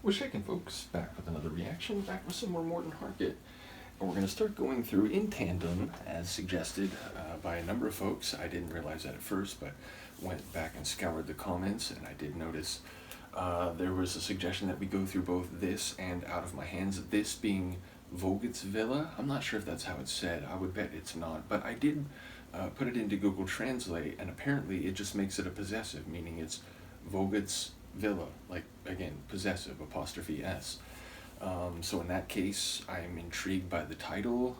What's shaking, folks? Back with another reaction, back with some more Morten Harket. And we're going to start going through in tandem, as suggested by a number of folks. I didn't realize that at first, but went back and scoured the comments, and I did notice there was a suggestion that we go through both this and Out of My Hands, this being Vogts Villa. I'm not sure if that's how it's said. I would bet it's not, but I did put it into Google Translate, and apparently it just makes it a possessive, meaning it's Vogts Villa, like, again, possessive, apostrophe S. So in that case, I'm intrigued by the title,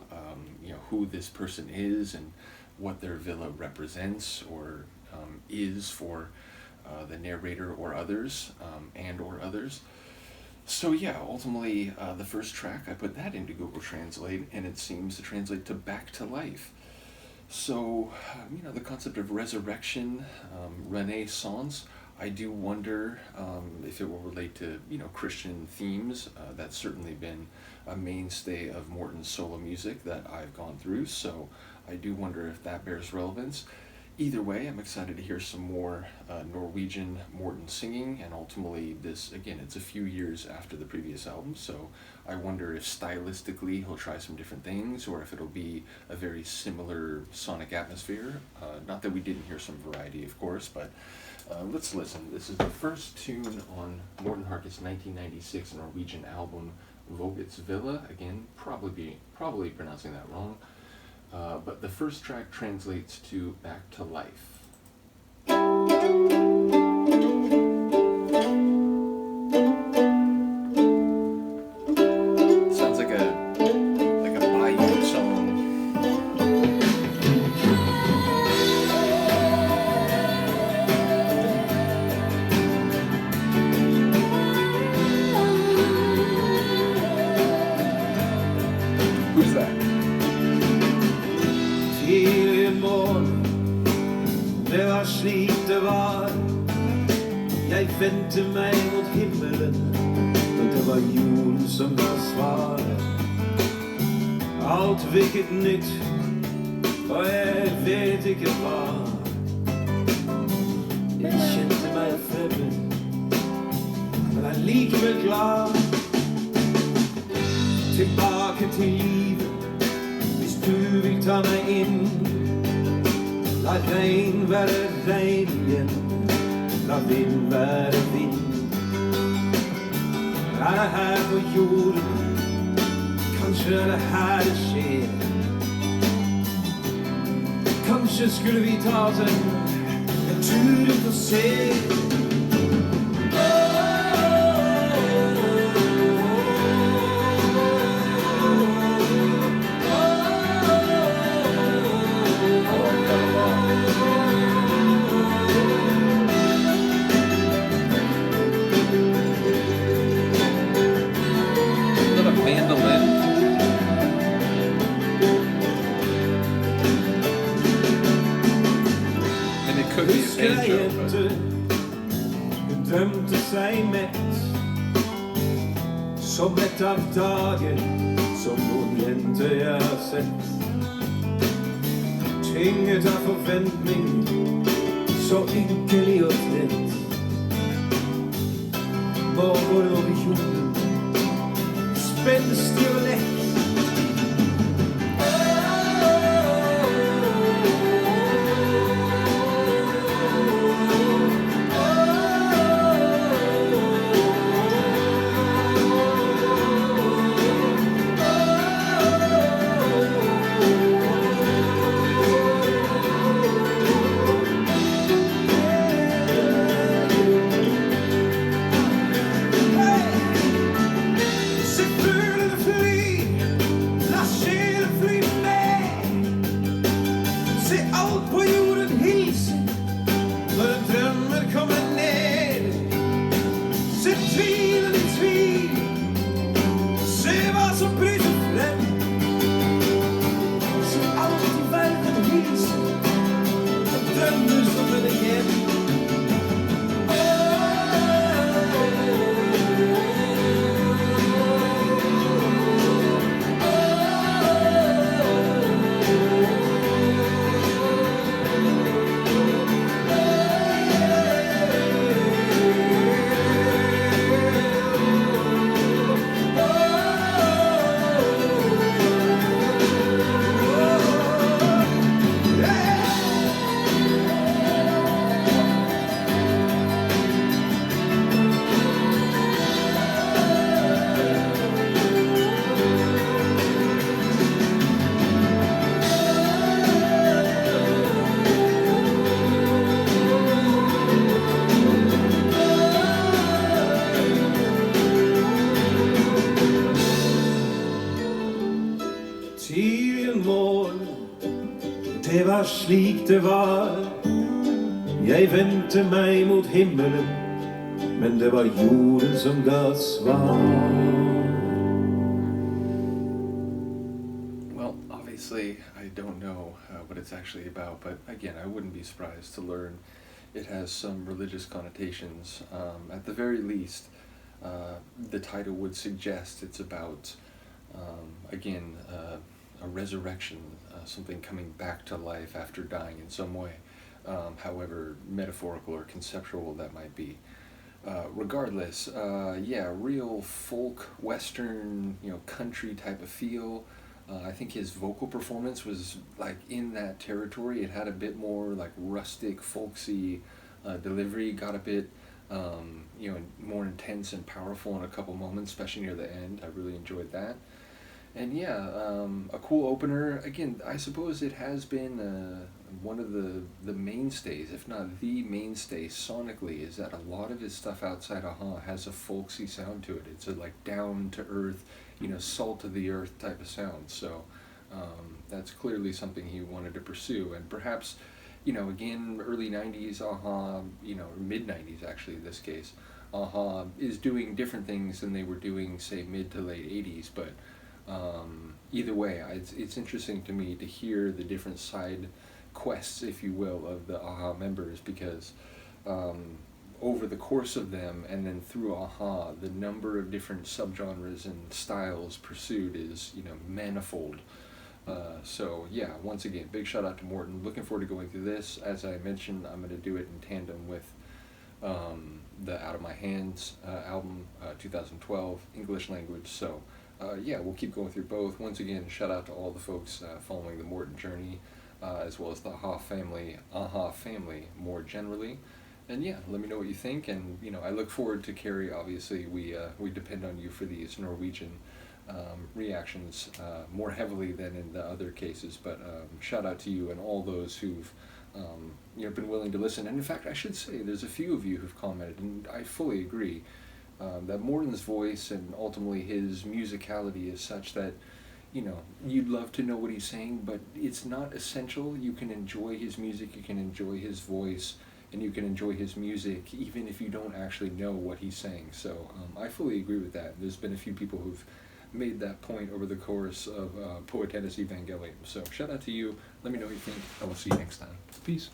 who this person is and what their villa represents or is for the narrator or others, or others. So yeah, ultimately, the first track, I put that into Google Translate, and it seems to translate to back to life. So, the concept of resurrection, renaissance, I do wonder if it will relate to, Christian themes. That's certainly been a mainstay of Morten's solo music that I've gone through, so I do wonder if that bears relevance. Either way, I'm excited to hear some more Norwegian Morten singing, and ultimately this, again, it's a few years after the previous album, so I wonder if stylistically he'll try some different things, or if it'll be a very similar sonic atmosphere. Not that we didn't hear some variety, of course, but let's listen. This is the first tune on Morten Harket's 1996 Norwegian album, Vogts Villa. Again, probably pronouncing that wrong. But the first track translates to Back to Life. Sounds like a Bayou song. Who's that? Tidlig morgen, det var slik det var. Jeg vendte meg mot himmelen, og det var jorden som var svaret. Alt virket nytt, og jeg vet ikke hva. Jeg kjente meg fremmed, men allikevel glad. Tilbake til livet, hvis du vil ta meg inn. La regn være regn igjen, la vind være vind. Er det her på jorden, kanskje er det her det skjer. Kanskje skulle vi ta oss en tur ut og se. Husker ei jente, hun drømte seg mett. Så mett av dagen, som noen jenter jeg har sett. Tynget av forventning, så ynkelig og lett. Borger over jorden, spenstig og lett. Se fuglene fly var slik det var. Jeg vendte meg mot himmelen, men det var jorden som ga svar. Well, obviously, I don't know what it's actually about, but again, I wouldn't be surprised to learn it has some religious connotations. At the very least, the title would suggest it's about, again, a resurrection, something coming back to life after dying in some way, however metaphorical or conceptual that might be. Regardless, yeah, real folk, western, country type of feel. I think his vocal performance was like in that territory. It had a bit more like rustic, folksy delivery. Got a bit, more intense and powerful in a couple moments, especially near the end. I really enjoyed that. And yeah, a cool opener. Again, I suppose it has been one of the mainstays, if not the mainstay sonically, is that a lot of his stuff outside Aha has a folksy sound to it. It's a like down to earth, salt of the earth type of sound. So that's clearly something he wanted to pursue. And perhaps, again, early 90s Aha, mid 90s actually in this case, Aha is doing different things than they were doing, say, mid to late 80s, but either way, it's interesting to me to hear the different side quests, if you will, of the Aha members, because over the course of them and then through Aha, the number of different subgenres and styles pursued is, manifold. So yeah, once again, big shout out to Morten. Looking forward to going through this. As I mentioned, I'm going to do it in tandem with the Out of My Hands album, 2012, English language. So yeah, we'll keep going through both. Once again, shout out to all the folks following the Morten journey, as well as the Aha family more generally. And yeah, let me know what you think. And I look forward to Carrie. Obviously, we depend on you for these Norwegian reactions more heavily than in the other cases. But shout out to you and all those who've been willing to listen. And in fact, I should say there's a few of you who've commented, and I fully agree. That Morten's voice and ultimately his musicality is such that, you'd love to know what he's saying, but it's not essential. You can enjoy his music, you can enjoy his voice, and you can enjoy his music even if you don't actually know what he's saying. So I fully agree with that. There's been a few people who've made that point over the course of Poetennis Evangelium. So shout out to you. Let me know what you think, and we'll see you next time. Peace.